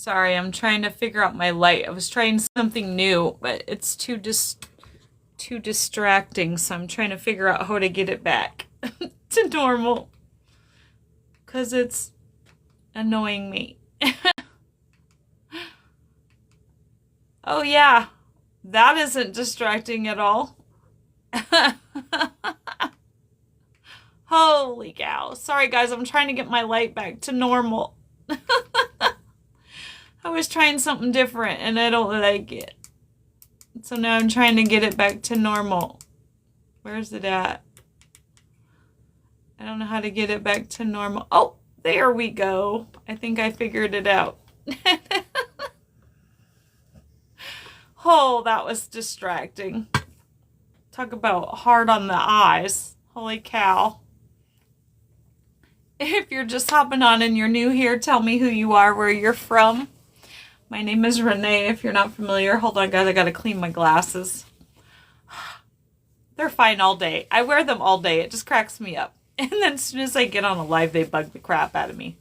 Sorry, I'm trying to figure out my light. I was trying something new, but it's too distracting, so I'm trying to figure out how to get it back to normal. Because it's annoying me. Oh yeah, that isn't distracting at all. Holy cow. Sorry guys, I'm trying to get my light back to normal. I was trying something different and I don't like it. So now I'm trying to get it back to normal. Where's it at? I don't know how to get it back to normal. Oh, there we go. I think I figured it out. Oh, that was distracting. Talk about hard on the eyes. Holy cow. If you're just hopping on and you're new here, tell me who you are, where you're from. My name is Renee, if you're not familiar. Hold on, guys, I gotta clean my glasses. They're fine all day. I wear them all day. It just cracks me up. And then as soon as I get on a live, they bug the crap out of me.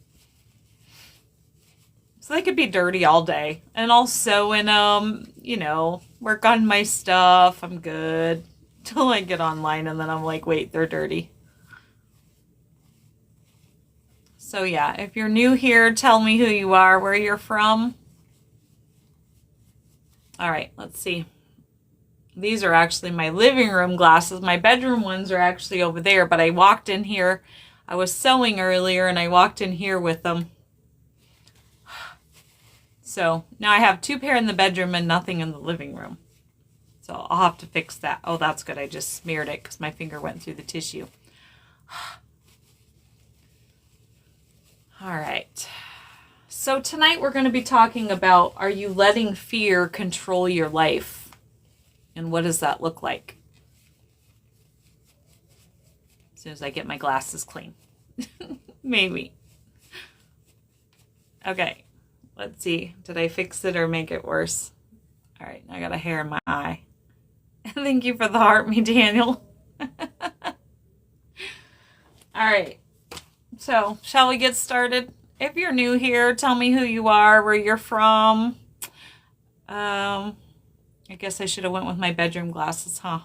So they could be dirty all day. And I'll sew in them, you know, work on my stuff. I'm good. Till I get online and then I'm like, wait, they're dirty. So yeah, if you're new here, tell me who you are, where you're from. All right, let's see. These are actually my living room glasses. My bedroom ones are actually over there, but I walked in here. I was sewing earlier and I walked in here with them. So now I have 2 pair in the bedroom and nothing in the living room. So I'll have to fix that. Oh, that's good. I just smeared it because my finger went through the tissue. All right. So tonight we're going to be talking about, are you letting fear control your life? And what does that look like? As soon as I get my glasses clean. Maybe. Okay. Let's see. Did I fix it or make it worse? All right. I got a hair in my eye. Thank you for the heart, me Daniel. All right. So, shall we get started? If you're new here, tell me who you are, where you're from. I guess I should have went with my bedroom glasses, huh?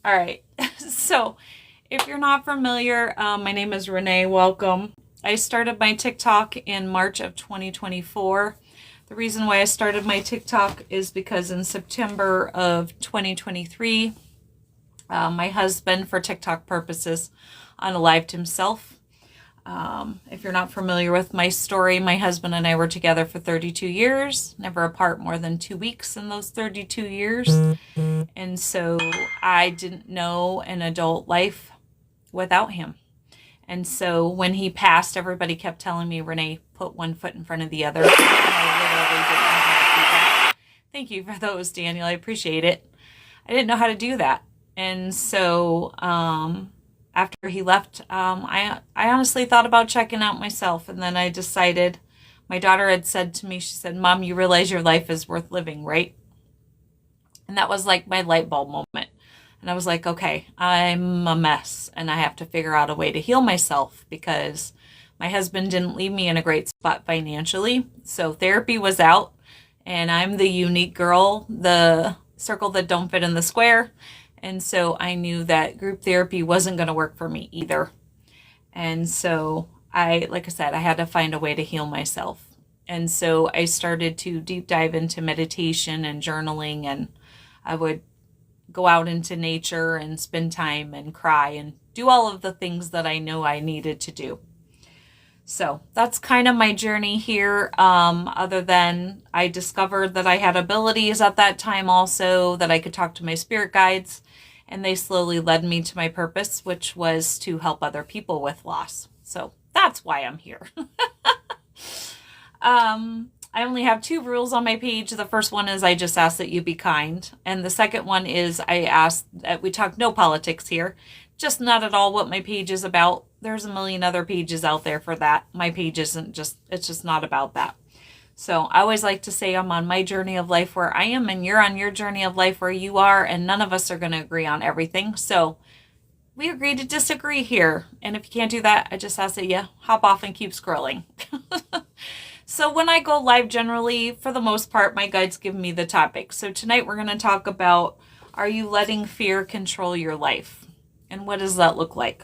All right. So, if you're not familiar, my name is Renee. Welcome. I started my TikTok in March of 2024. The reason why I started my TikTok is because in September of 2023, my husband, for TikTok purposes, unalived himself. If you're not familiar with my story, my husband and I were together for 32 years, never apart more than 2 weeks in those 32 years. And so I didn't know an adult life without him. And so when he passed, everybody kept telling me, Renee, put one foot in front of the other. And I literally didn't know how to do that. Thank you for those, Daniel. I appreciate it. I didn't know how to do that. And so, after he left, I honestly thought about checking out myself. And then I decided, my daughter had said to me, she said, Mom, you realize your life is worth living, right? And that was like my light bulb moment. And I was like, okay, I'm a mess and I have to figure out a way to heal myself because my husband didn't leave me in a great spot financially. So therapy was out and I'm the unique girl, the circle that don't fit in the square. And so I knew that group therapy wasn't going to work for me either. And so like I said, I had to find a way to heal myself. And so I started to deep dive into meditation and journaling, and I would go out into nature and spend time and cry and do all of the things that I know I needed to do. So that's kind of my journey here. Other than I discovered that I had abilities at that time also, that I could talk to my spirit guides, and they slowly led me to my purpose, which was to help other people with loss. So that's why I'm here. I only have 2 rules on my page. The first one is I just ask that you be kind. And the second one is I ask that we talk no politics here. Just not at all what my page is about. There's a million other pages out there for that. My page isn't just, it's just not about that. So I always like to say I'm on my journey of life where I am and you're on your journey of life where you are, and none of us are going to agree on everything. So we agree to disagree here. And if you can't do that, I just ask that you hop off and keep scrolling. So when I go live, generally, for the most part, my guides give me the topic. So tonight we're going to talk about, are you letting fear control your life? And what does that look like?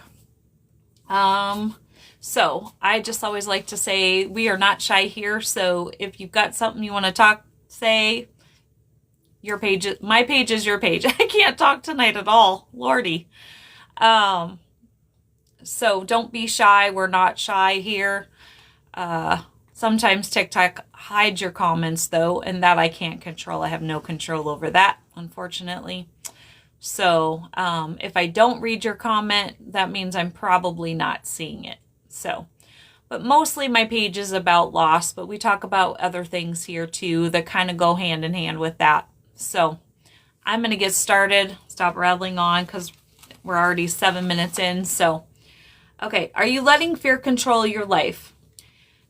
So I just always like to say we are not shy here. So if you've got something you want to say, your page, my page is your page. I can't talk tonight at all. Lordy. So don't be shy. We're not shy here. Sometimes TikTok hides your comments though, and that I can't control. I have no control over that, unfortunately. So if I don't read your comment, that means I'm probably not seeing it. So, but mostly my page is about loss, but we talk about other things here too that kind of go hand in hand with that. So I'm going to get started, stop rattling on because we're already 7 minutes in. So, okay, are you letting fear control your life?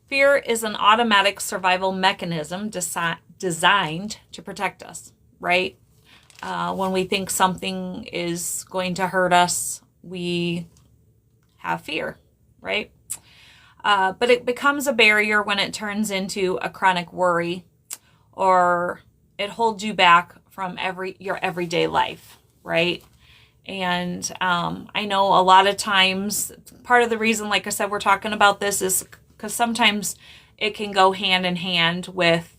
Fear is an automatic survival mechanism designed to protect us, right? When we think something is going to hurt us, we have fear, right? But it becomes a barrier when it turns into a chronic worry, or it holds you back from your everyday life, right? And I know a lot of times, part of the reason, like I said, we're talking about this is because sometimes it can go hand in hand with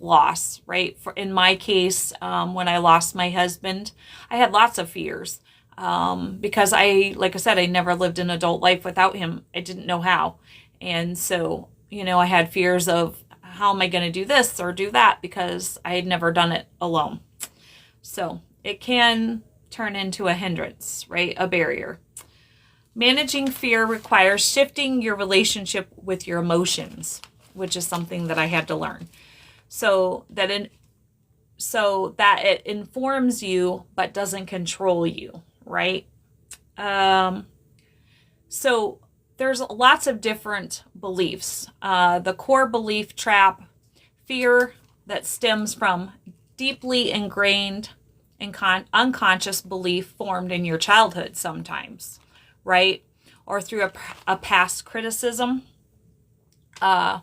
loss, right? In my case, when I lost my husband, I had lots of fears because like I said, I never lived an adult life without him. I didn't know how. And so, I had fears of how am I going to do this or do that because I had never done it alone. So it can turn into a hindrance, right? A barrier. Managing fear requires shifting your relationship with your emotions, which is something that I had to learn. So that it informs you but doesn't control you, right? So there's lots of different beliefs. The core belief trap, fear that stems from deeply ingrained and unconscious belief formed in your childhood sometimes, right? Or through a past criticism, that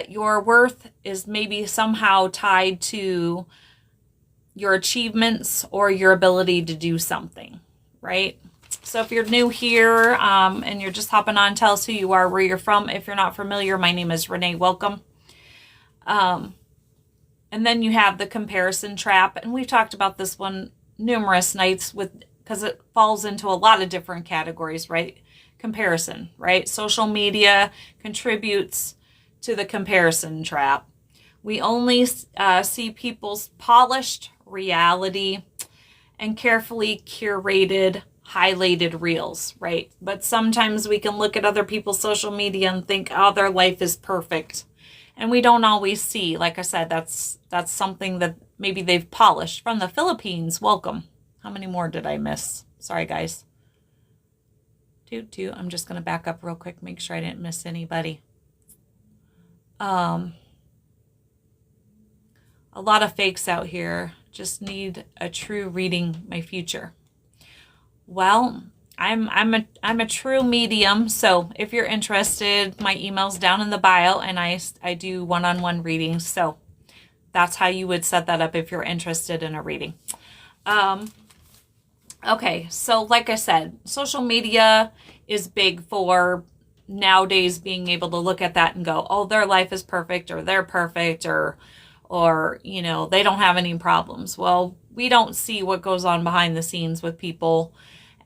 your worth is maybe somehow tied to your achievements or your ability to do something, right? So if you're new here and you're just hopping on, tell us who you are, where you're from. If you're not familiar, my name is Renee. Welcome. And then you have the comparison trap. And we've talked about this one numerous nights because it falls into a lot of different categories, right? Comparison, right? Social media contributes to the comparison trap. We only see people's polished reality and carefully curated, highlighted reels, right? But sometimes we can look at other people's social media and think, oh, their life is perfect. And we don't always see, like I said, that's something that maybe they've polished. From the Philippines, welcome. How many more did I miss? Sorry, guys. Two. I'm just going to back up real quick, make sure I didn't miss anybody. A lot of fakes out here. Just need a true reading my future. Well, I'm a true medium, so if you're interested, my email's down in the bio, and I do one-on-one readings. So that's how you would set that up if you're interested in a reading. Okay, so like I said, social media is big for nowadays being able to look at that and go, oh, their life is perfect, or they're perfect, or they don't have any problems. Well, we don't see what goes on behind the scenes with people.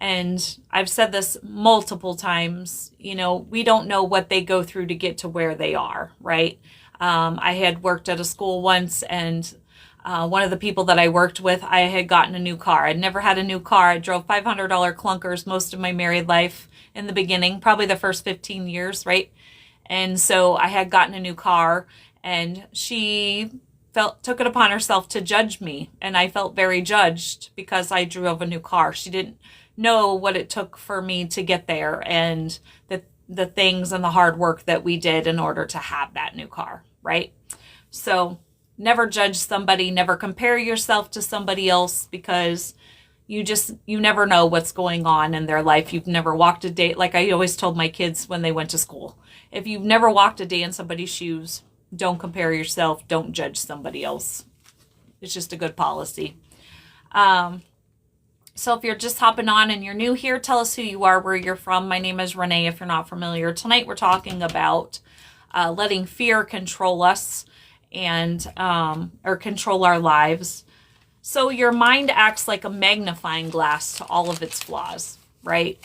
And I've said this multiple times, we don't know what they go through to get to where they are, right? I had worked at a school once, and one of the people that I worked with, I had gotten a new car. I'd never had a new car. I drove $500 clunkers most of my married life in the beginning, probably the first 15 years, right? And so I had gotten a new car, and she took it upon herself to judge me. And I felt very judged because I drove a new car. She didn't know what it took for me to get there, and the things and the hard work that we did in order to have that new car, right? So never judge somebody, never compare yourself to somebody else, because you never know what's going on in their life. You've never walked a day. Like I always told my kids when they went to school, if you've never walked a day in somebody's shoes, don't compare yourself. Don't judge somebody else. It's just a good policy. So if you're just hopping on and you're new here, tell us who you are, where you're from. My name is Renee, if you're not familiar. Tonight we're talking about letting fear control us and or control our lives. So your mind acts like a magnifying glass to all of its flaws, right?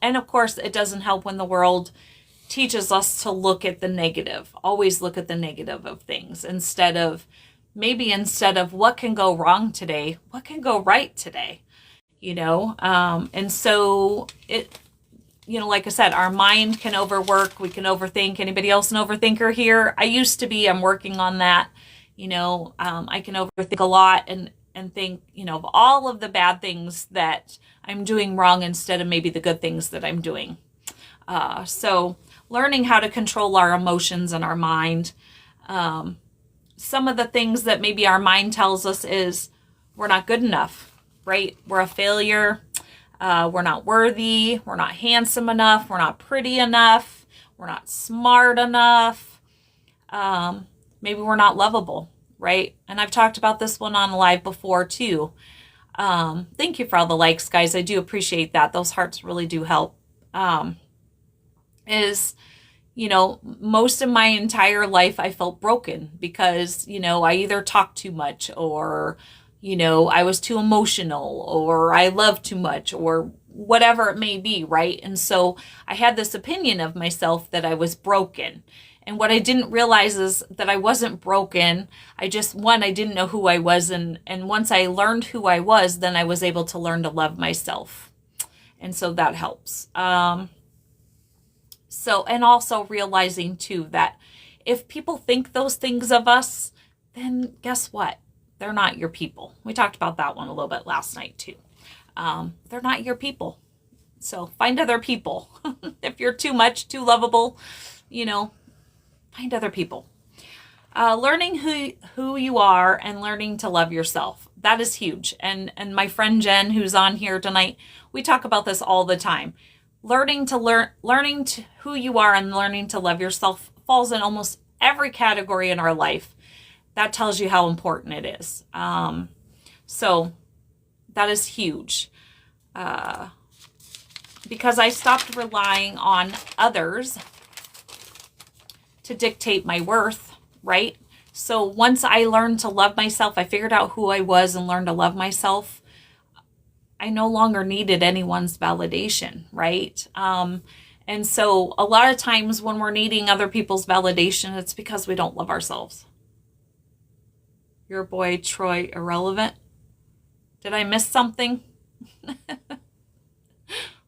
And of course, it doesn't help when the world teaches us to look at the negative. Always look at the negative of things instead of what can go wrong today, what can go right today, and so like I said, our mind can overwork, we can overthink. Anybody else an overthinker here? I used to be. I'm working on that. I can overthink a lot and think, of all of the bad things that I'm doing wrong instead of maybe the good things that I'm doing. So learning how to control our emotions and our mind. Some of the things that maybe our mind tells us is we're not good enough, right? We're a failure. We're not worthy. We're not handsome enough. We're not pretty enough. We're not smart enough. Maybe we're not lovable, right? And I've talked about this one on live before too. Thank you for all the likes, guys. I do appreciate that. Those hearts really do help. Most of my entire life I felt broken because, I either talked too much or, I was too emotional or I loved too much or whatever it may be, right? And so I had this opinion of myself that I was broken. And what I didn't realize is that I wasn't broken. I didn't know who I was. And once I learned who I was, then I was able to learn to love myself. And so that helps. And also realizing too that if people think those things of us, then guess what? They're not your people. We talked about that one a little bit last night too. They're not your people. So find other people. If you're too much, too lovable, find other people. Learning who you are and learning to love yourself. That is huge. And my friend Jen, who's on here tonight, we talk about this all the time. Learning who you are and learning to love yourself falls in almost every category in our life. That tells you how important it is. So that is huge. Because I stopped relying on others to dictate my worth, right? So once I learned to love myself, I figured out who I was and learned to love myself. I no longer needed anyone's validation, right? And so a lot of times when we're needing other people's validation, it's because we don't love ourselves. Your boy, Troy, irrelevant. Did I miss something?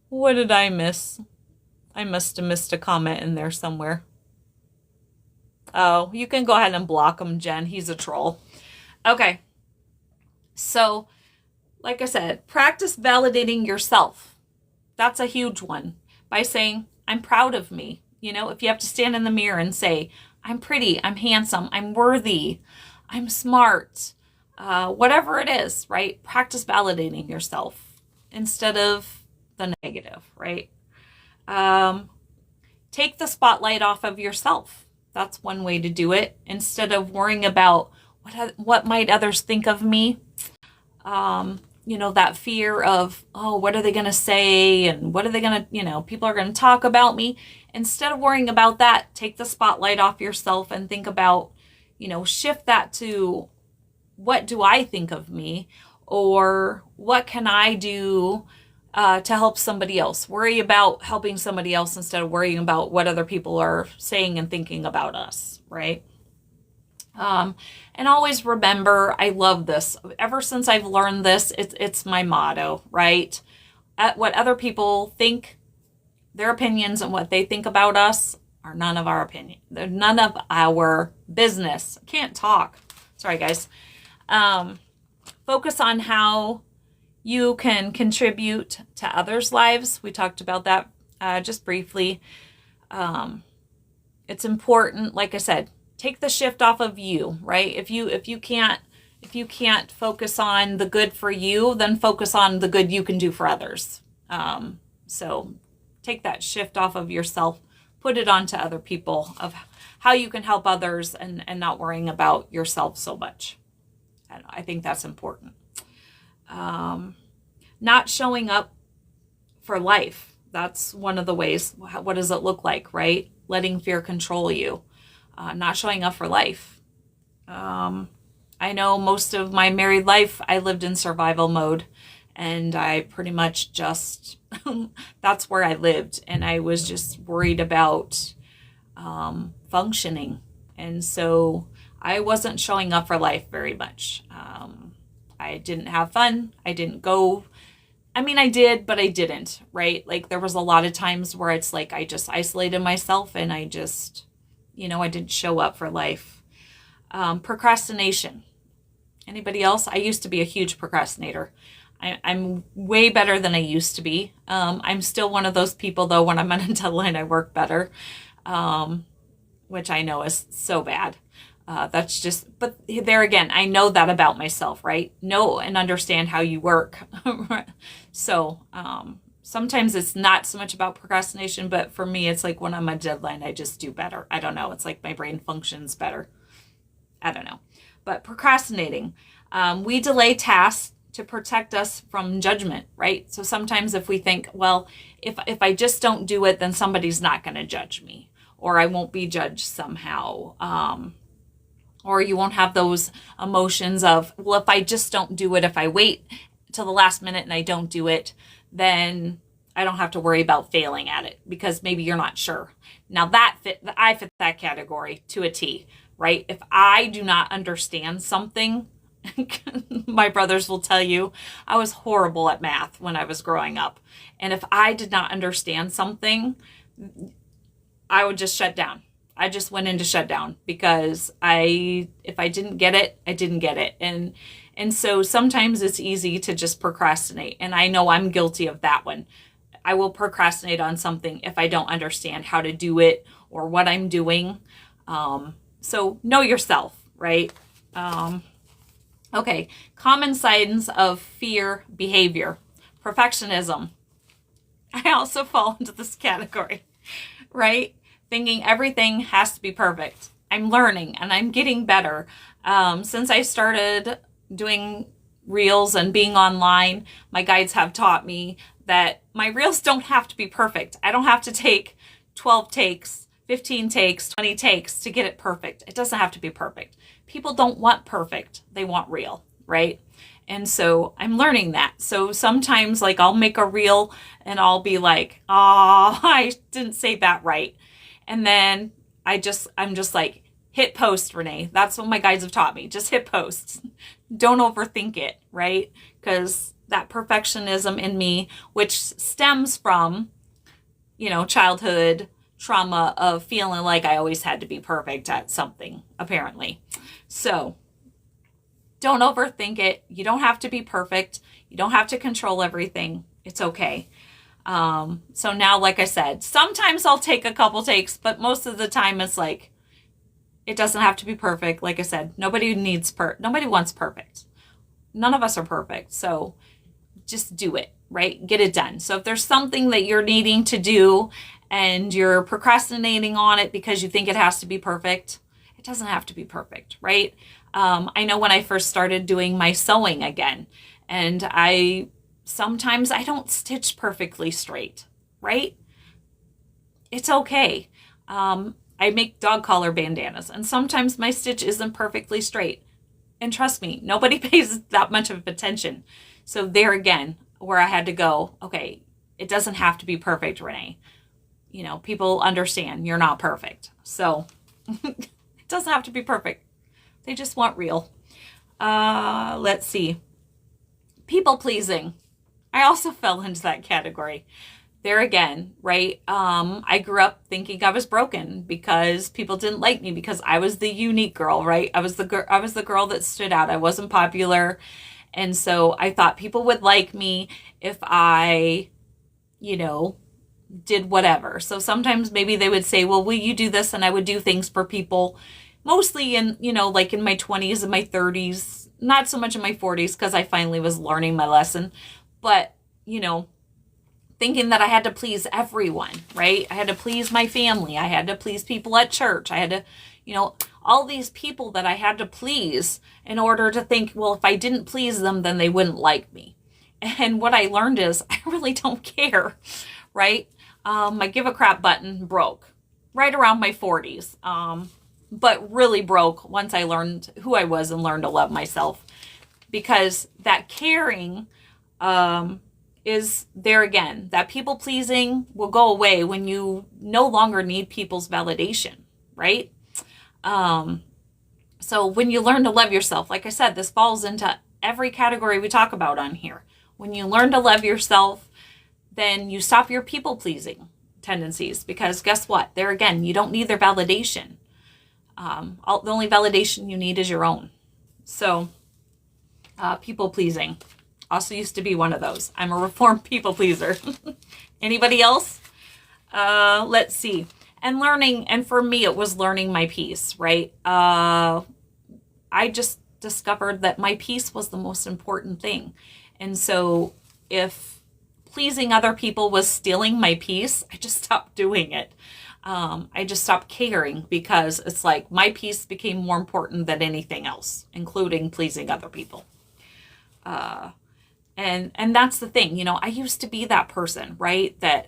What did I miss? I must have missed a comment in there somewhere. Oh, you can go ahead and block him, Jen. He's a troll. Okay. So, like I said, practice validating yourself. That's a huge one. By saying, I'm proud of me. If you have to stand in the mirror and say, I'm pretty, I'm handsome, I'm worthy, I'm smart, whatever it is, right? Practice validating yourself instead of the negative, right? Take the spotlight off of yourself. That's one way to do it. Instead of worrying about what might others think of me. That fear of, what are they going to say? And what are they going to, people are going to talk about me. Instead of worrying about that, take the spotlight off yourself and think about, shift that to what do I think of me? Or what can I do to help somebody else? Worry about helping somebody else instead of worrying about what other people are saying and thinking about us, right? And always remember, I love this. Ever since I've learned this, it's my motto, right? What other people think, their opinions and what they think about us are none of our opinion. They're none of our business. I can't talk. Sorry, guys. Focus on how you can contribute to others' lives. We talked about that just briefly. It's important, like I said, take the shift off of you, right? If you can't focus on the good for you, then focus on the good you can do for others. So take that shift off of yourself. put it onto other people of how you can help others and not worrying about yourself so much. And I think that's important. Not showing up for life. That's one of the ways. What does it look like, right? Letting fear control you. Not showing up for life. I know most of my married life, I lived in survival mode. And I pretty much just, that's where I lived. And I was just worried about functioning. And so I wasn't showing up for life very much. I didn't have fun. I didn't go. I mean, I did, but I didn't, right? Like there was a lot of times where it's like I just isolated myself and I just, I didn't show up for life. Procrastination. Anybody else? I used to be a huge procrastinator. I'm way better than I used to be. I'm still one of those people, though, when I'm on a deadline, I work better, which I know is so bad. That's just, but there again, I know that about myself, right? Know and understand how you work. So sometimes it's not so much about procrastination, but for me, it's like when I'm on a deadline, I just do better. I don't know. It's like my brain functions better. I don't know. But procrastinating, we delay tasks to protect us from judgment, right? So sometimes if we think, well, if I just don't do it, then somebody's not going to judge me, or I won't be judged somehow. Or you won't have those emotions of, well, if I just don't do it, if I wait till the last minute and I don't do it, then I don't have to worry about failing at it because maybe you're not sure. Now I fit that category to a T, right? If I do not understand something, my brothers will tell you I was horrible at math when I was growing up. And if I did not understand something, I would just shut down. I just went into shutdown because if I didn't get it, I didn't get it. And so sometimes it's easy to just procrastinate. And I know I'm guilty of that one. I will procrastinate on something if I don't understand how to do it or what I'm doing. So know yourself, right? Okay, common signs of fear behavior. Perfectionism. I also fall into this category, right? Thinking everything has to be perfect. I'm learning and I'm getting better. Since I started doing reels and being online, my guides have taught me that my reels don't have to be perfect. I don't have to take 12 takes, 15 takes, 20 takes to get it perfect. It doesn't have to be perfect. People don't want perfect. They want real, right? And so I'm learning that. So sometimes like I'll make a reel and I'll be like, oh, I didn't say that right. And then I'm just like, hit post, Renee. That's what my guides have taught me. Just hit post. Don't overthink it, right? Because that perfectionism in me, which stems from, childhood trauma of feeling like I always had to be perfect at something, apparently. So don't overthink it. You don't have to be perfect. You don't have to control everything. It's okay. So now, like I said, sometimes I'll take a couple takes, but most of the time it's like, it doesn't have to be perfect. Like I said, nobody wants perfect. None of us are perfect. So just do it, right? Get it done. So if there's something that you're needing to do and you're procrastinating on it because you think it has to be perfect, it doesn't have to be perfect, right? I know when I first started doing my sewing again, and sometimes I don't stitch perfectly straight, right? It's okay. I make dog collar bandanas, and sometimes my stitch isn't perfectly straight. And trust me, nobody pays that much of attention. So there again, where I had to go, okay, it doesn't have to be perfect, Renee. People understand you're not perfect. So it doesn't have to be perfect. They just want real. Let's see. People pleasing. I also fell into that category. There again, right? I grew up thinking I was broken because people didn't like me because I was the unique girl, right? I was the girl that stood out. I wasn't popular. And so I thought people would like me if I, did whatever. So sometimes maybe they would say, well, will you do this? And I would do things for people, mostly in, like in my 20s and my 30s, not so much in my 40s because I finally was learning my lesson. But, thinking that I had to please everyone, right? I had to please my family. I had to please people at church. I had to, all these people that I had to please in order to think, well, if I didn't please them, then they wouldn't like me. And what I learned is I really don't care, right? My give a crap button broke right around my 40s, but really broke once I learned who I was and learned to love myself, because that caring is there again. That people pleasing will go away when you no longer need people's validation, right? So when you learn to love yourself, like I said, this falls into every category we talk about on here. When you learn to love yourself, then you stop your people pleasing tendencies, because guess what? There again, you don't need their validation. The only validation you need is your own. So people pleasing also used to be one of those. I'm a reformed people pleaser. Anybody else? Let's see. And learning, and for me, it was learning my peace, right? I just discovered that my peace was the most important thing. And so if pleasing other people was stealing my peace, I just stopped doing it. I just stopped caring, because it's like my peace became more important than anything else, including pleasing other people. And that's the thing, I used to be that person, right? That,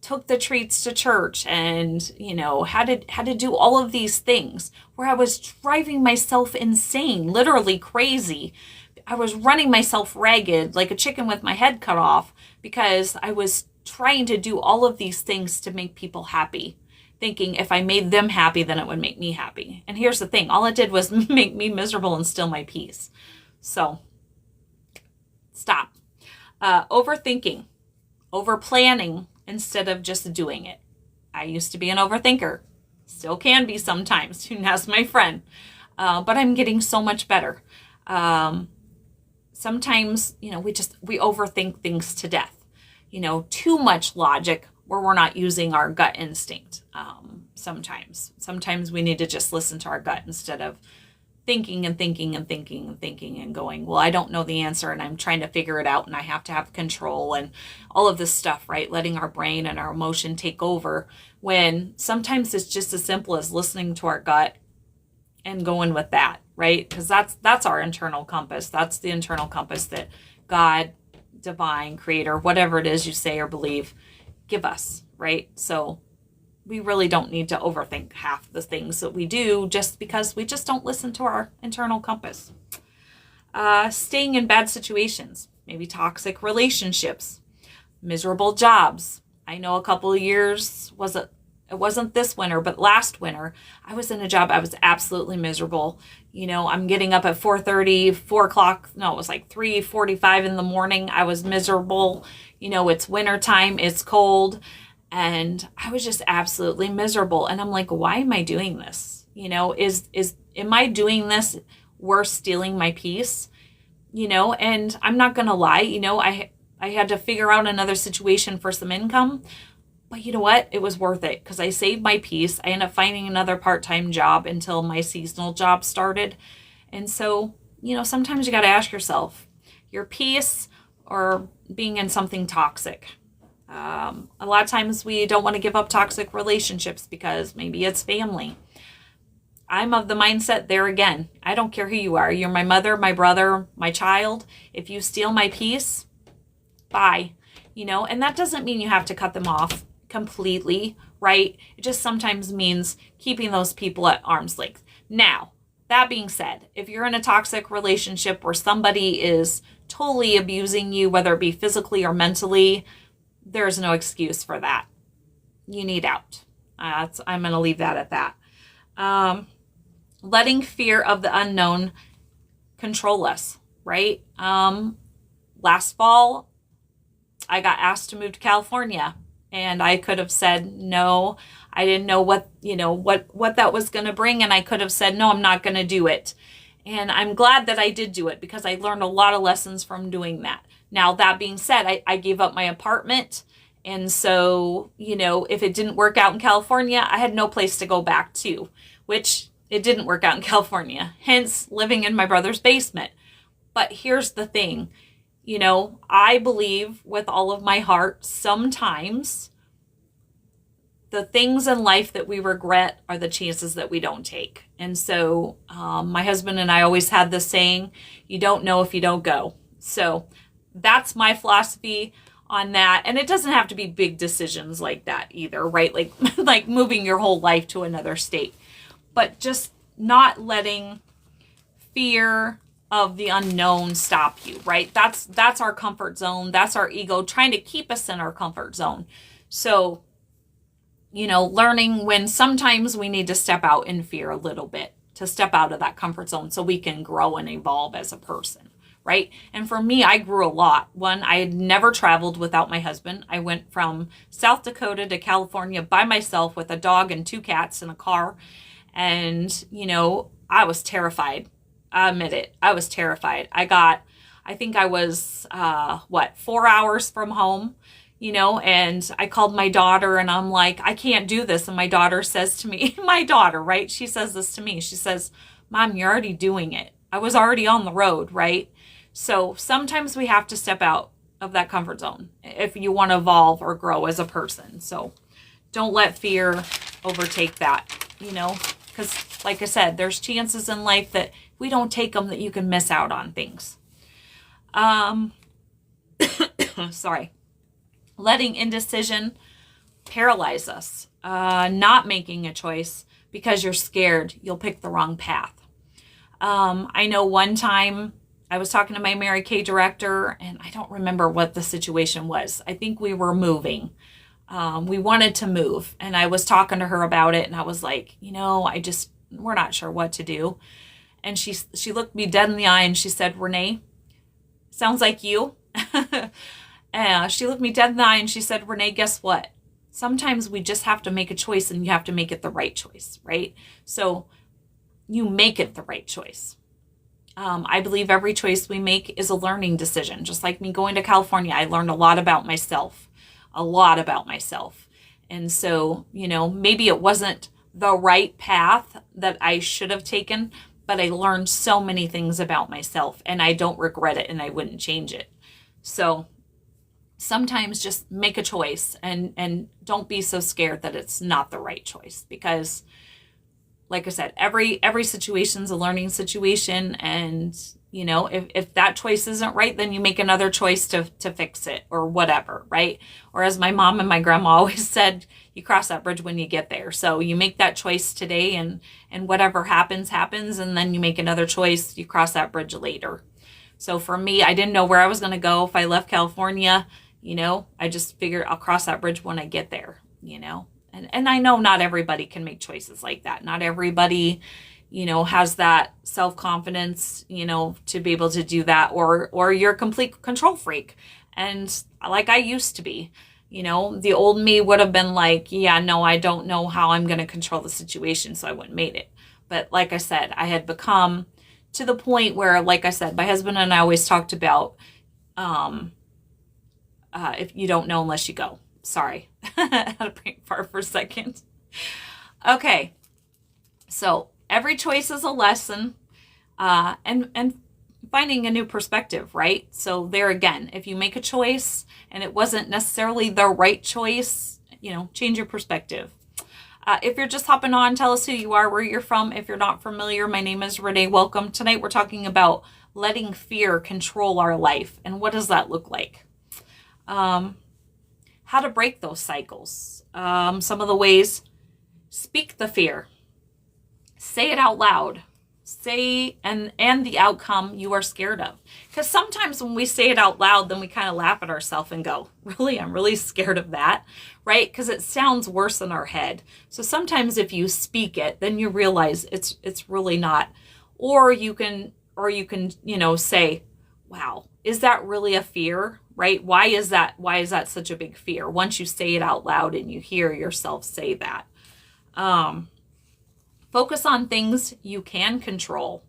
took the treats to church and, had to do all of these things where I was driving myself insane, literally crazy. I was running myself ragged like a chicken with my head cut off, because I was trying to do all of these things to make people happy, thinking if I made them happy, then it would make me happy. And here's the thing, all it did was make me miserable and steal my peace. So stop. Overthinking, over planning instead of just doing it. I used to be an overthinker, still can be sometimes. That's my friend. But I'm getting so much better. Sometimes, we overthink things to death. Too much logic where we're not using our gut instinct. Sometimes we need to just listen to our gut instead of thinking and thinking and thinking and thinking and going, well, I don't know the answer and I'm trying to figure it out and I have to have control and all of this stuff, right? Letting our brain and our emotion take over, when sometimes it's just as simple as listening to our gut and going with that, right? Because that's our internal compass. That's the internal compass that God, divine, creator, whatever it is you say or believe, give us, right? So we really don't need to overthink half the things that we do just because we just don't listen to our internal compass. Staying in bad situations, maybe toxic relationships, miserable jobs. I know a couple of years, it wasn't this winter, but last winter, I was in a job I was absolutely miserable. I'm getting up at 4:30, 4 o'clock. No, it was like 3:45 in the morning. I was miserable. It's winter time, it's cold. And I was just absolutely miserable. And I'm like, why am I doing this? Am I doing this worth stealing my peace? And I'm not going to lie, I had to figure out another situation for some income. But you know what? It was worth it, because I saved my peace. I ended up finding another part-time job until my seasonal job started. And so, sometimes you got to ask yourself, your peace or being in something toxic. A lot of times we don't want to give up toxic relationships because maybe it's family. I'm of the mindset there again. I don't care who you are. You're my mother, my brother, my child. If you steal my peace, bye. And that doesn't mean you have to cut them off completely, right? It just sometimes means keeping those people at arm's length. Now, that being said, if you're in a toxic relationship where somebody is totally abusing you, whether it be physically or mentally, there's no excuse for that. You need out. I'm going to leave that at that. Letting fear of the unknown control us, right? Last fall, I got asked to move to California, and I could have said no. I didn't know what that was going to bring, and I could have said, no, I'm not going to do it. And I'm glad that I did do it, because I learned a lot of lessons from doing that. Now, that being said, I gave up my apartment. And so, if it didn't work out in California, I had no place to go back to, which it didn't work out in California, hence living in my brother's basement. But here's the thing. I believe with all of my heart, sometimes the things in life that we regret are the chances that we don't take. And so my husband and I always had this saying, you don't know if you don't go. So that's my philosophy on that. And it doesn't have to be big decisions like that either, right? Like, like moving your whole life to another state, but just not letting fear of the unknown stop you, right? That's our comfort zone. That's our ego trying to keep us in our comfort zone. So, learning when sometimes we need to step out in fear a little bit, to step out of that comfort zone so we can grow and evolve as a person, right? And for me, I grew a lot. One, I had never traveled without my husband. I went from South Dakota to California by myself with a dog and 2 cats in a car. And, I was terrified. I admit it. I was terrified. I think I was, 4 hours from home, and I called my daughter and I'm like, I can't do this. And my daughter says to me, my daughter, right? She says this to me. She says, Mom, you're already doing it. I was already on the road, right? So sometimes we have to step out of that comfort zone if you want to evolve or grow as a person. So don't let fear overtake that, because like I said, there's chances in life that if we don't take them, that you can miss out on things. Sorry. Letting indecision paralyze us. Not making a choice because you're scared you'll pick the wrong path. I know one time I was talking to my Mary Kay director, and I don't remember what the situation was. I think we were moving. We wanted to move, and I was talking to her about it, and I was like, we're not sure what to do. And she looked me dead in the eye and she said, Renee, sounds like you. She looked me dead in the eye and she said, Renee, guess what? Sometimes we just have to make a choice, and you have to make it the right choice, right? So you make it the right choice. I believe every choice we make is a learning decision. Just like me going to California, I learned a lot about myself. And so, maybe it wasn't the right path that I should have taken, but I learned so many things about myself, and I don't regret it, and I wouldn't change it. So sometimes just make a choice, and don't be so scared that it's not the right choice, because like I said, every situation's a learning situation. And, if that choice isn't right, then you make another choice to fix it or whatever, right? Or as my mom and my grandma always said, you cross that bridge when you get there. So you make that choice today, and whatever happens. And then you make another choice, you cross that bridge later. So for me, I didn't know where I was going to go if I left California. I just figured I'll cross that bridge when I get there, And I know not everybody can make choices like that. Not everybody, has that self-confidence, to be able to do that, or you're a complete control freak. And like I used to be, the old me would have been like, yeah, no, I don't know how I'm going to control the situation, so I wouldn't made it. But like I said, I had become to the point where, like I said, my husband and I always talked about, if you don't know unless you go. Sorry, I had to brain fart for a second. Okay, so every choice is a lesson, and finding a new perspective, right? So there again, if you make a choice and it wasn't necessarily the right choice, change your perspective. If you're just hopping on, tell us who you are, where you're from. If you're not familiar, my name is Renee. Welcome. Tonight we're talking about letting fear control our life, and what does that look like? How to break those cycles. Some of the ways: speak the fear, say it out loud, say and the outcome you are scared of. Because sometimes when we say it out loud, then we kind of laugh at ourselves and go, really, I'm really scared of that, right? Because it sounds worse in our head. So sometimes if you speak it, then you realize it's really not. Or you can say, wow, is that really a fear? Right? Why is that such a big fear? Once you say it out loud and you hear yourself say that. Focus on things you can control,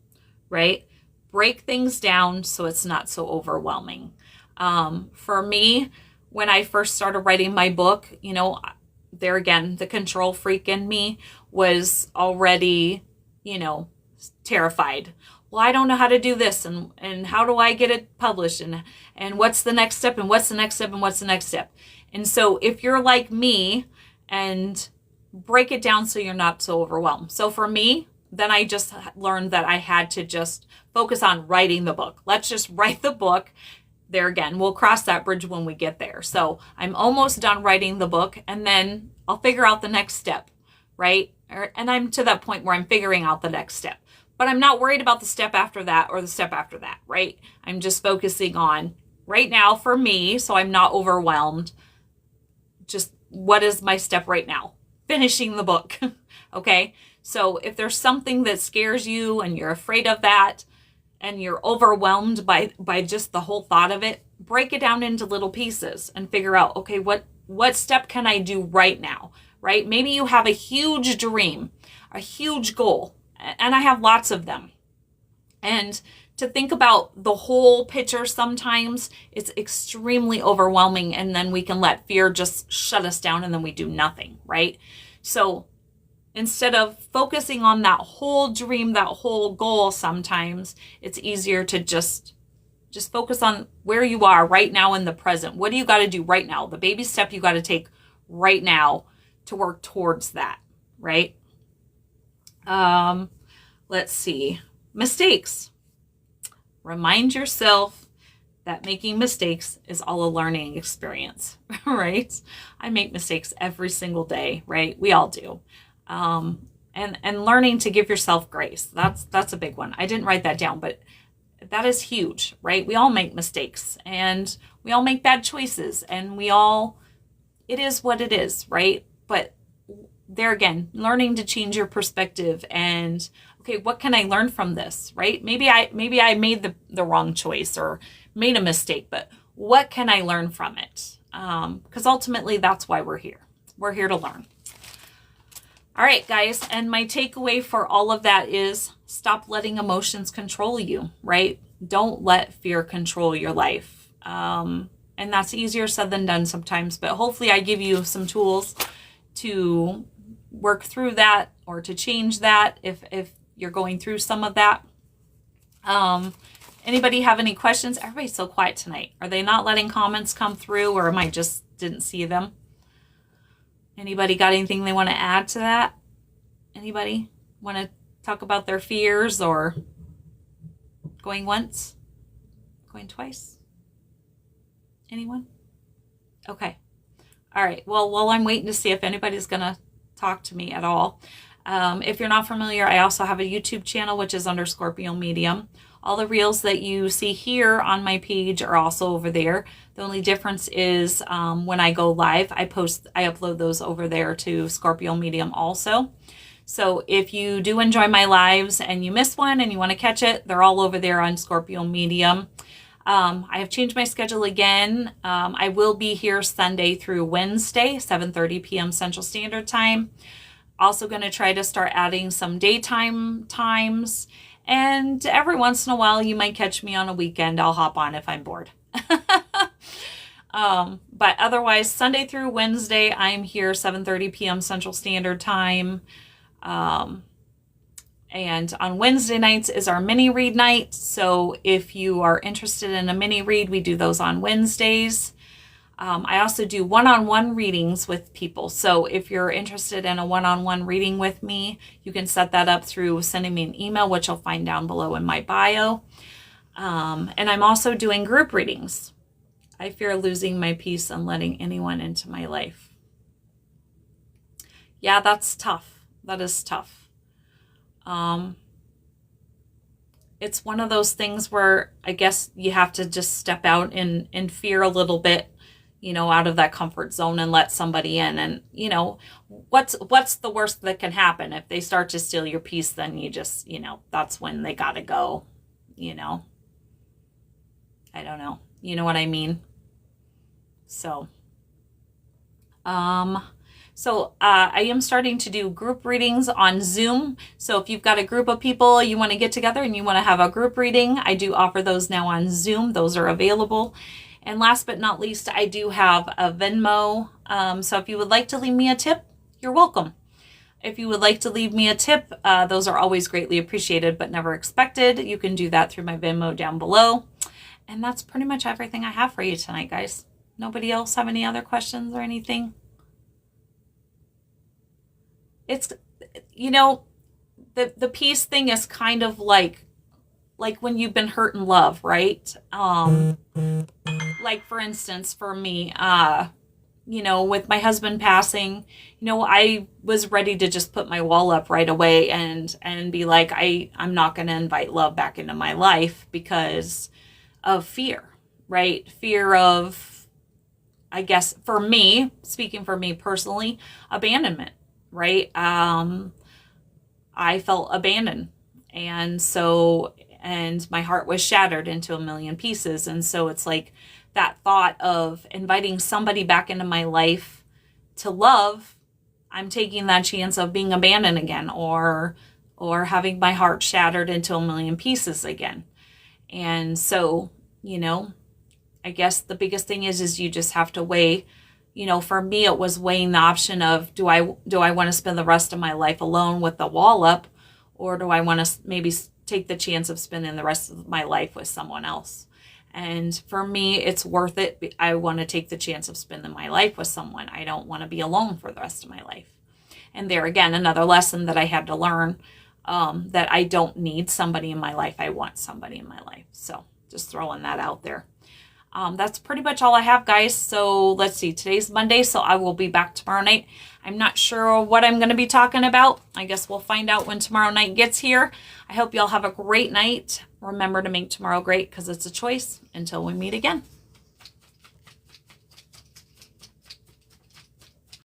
right? Break things down so it's not so overwhelming. For me, when I first started writing my book, there again, the control freak in me was already, terrified. well, I don't know how to do this, and how do I get it published, and what's the next step, and what's the next step, and what's the next step. And so if you're like me, and break it down so you're not so overwhelmed. So for me, then I just learned that I had to just focus on writing the book. Let's just write the book. There again, we'll cross that bridge when we get there. So I'm almost done writing the book, and then I'll figure out the next step, right? And I'm to that point where I'm figuring out the next step. But I'm not worried about the step after that or the step after that, right? I'm just focusing on right now for me, so I'm not overwhelmed. Just what is my step right now? Finishing the book, okay? So if there's something that scares you and you're afraid of that and you're overwhelmed by just the whole thought of it, break it down into little pieces and figure out, okay, what step can I do right now, right? Maybe you have a huge dream, a huge goal, and I have lots of them. And to think about the whole picture sometimes it's extremely overwhelming, and then we can let fear just shut us down and then we do nothing, right? So instead of focusing on that whole dream, that whole goal, sometimes it's easier to just focus on where you are right now in the present. What do you got to do right now? The baby step you got to take right now to work towards that, right? Let's see. Mistakes. Remind yourself that making mistakes is all a learning experience, right? I make mistakes every single day, right? We all do. And learning to give yourself grace. That's a big one. I didn't write that down, but that is huge, right? We all make mistakes and we all make bad choices, and it is what it is, right? But there again, learning to change your perspective and, okay, what can I learn from this, right? Maybe I made the wrong choice or made a mistake, but what can I learn from it? Because ultimately that's why we're here. We're here to learn. All right, guys. And my takeaway for all of that is stop letting emotions control you, right? Don't let fear control your life. And that's easier said than done sometimes, but hopefully I give you some tools to work through that or to change that if you're going through some of that. Anybody have any questions? Everybody's so quiet tonight. Are they not letting comments come through, or am I just didn't see them? Anybody got anything they want to add to that? Anybody want to talk about their fears or going once, going twice? Anyone? Okay. All right. Well, while I'm waiting to see if anybody's going to talk to me at all, if you're not familiar, I also have a YouTube channel, which is under Scorpio Medium. All the reels that you see here on my page are also over there. The only difference is when I go live, I upload those over there to Scorpio Medium also. So if you do enjoy my lives and you miss one and you want to catch it, they're all over there on Scorpio Medium. I have changed my schedule again. I will be here Sunday through Wednesday, 7:30 p.m. Central Standard Time. Also going to try to start adding some daytime times. And every once in a while, you might catch me on a weekend. I'll hop on if I'm bored. But otherwise, Sunday through Wednesday, I'm here 7:30 p.m. Central Standard Time. And on Wednesday nights is our mini read night. So if you are interested in a mini read, we do those on Wednesdays. I also do one-on-one readings with people. So if you're interested in a one-on-one reading with me, you can set that up through sending me an email, which you'll find down below in my bio. And I'm also doing group readings. I fear losing my peace and letting anyone into my life. Yeah, that's tough. That is tough. It's one of those things where I guess you have to just step out in fear a little bit, out of that comfort zone and let somebody in. And, what's the worst that can happen? If they start to steal your peace, then you just, that's when they gotta go, I don't know. You know what I mean? So, I am starting to do group readings on Zoom. So if you've got a group of people you want to get together and you want to have a group reading, I do offer those now on Zoom. Those are available. And last but not least, I do have a Venmo. So if you would like to leave me a tip, you're welcome. If you would like to leave me a tip, those are always greatly appreciated but never expected. You can do that through my Venmo down below. And that's pretty much everything I have for you tonight, guys. Nobody else have any other questions or anything? It's, you know, the peace thing is kind of like when you've been hurt in love, right? Like for instance, for me, with my husband passing, I was ready to just put my wall up right away and be like, I'm not going to invite love back into my life because of fear, right? Fear of, I guess, for me, speaking for me personally, abandonment, right? I felt abandoned. And my heart was shattered into a million pieces. And so it's like that thought of inviting somebody back into my life to love, I'm taking that chance of being abandoned again or having my heart shattered into a million pieces again. And so, I guess the biggest thing is you just have to weigh, for me, it was weighing the option of, do I want to spend the rest of my life alone with the wall up, or do I want to maybe take the chance of spending the rest of my life with someone else? And for me, it's worth it. I want to take the chance of spending my life with someone. I don't want to be alone for the rest of my life. And there again, another lesson that I had to learn, that I don't need somebody in my life. I want somebody in my life. So just throwing that out there. That's pretty much all I have, guys. So let's see. Today's Monday, so I will be back tomorrow night. I'm not sure what I'm going to be talking about. I guess we'll find out when tomorrow night gets here. I hope y'all have a great night. Remember to make tomorrow great because it's a choice. Until we meet again.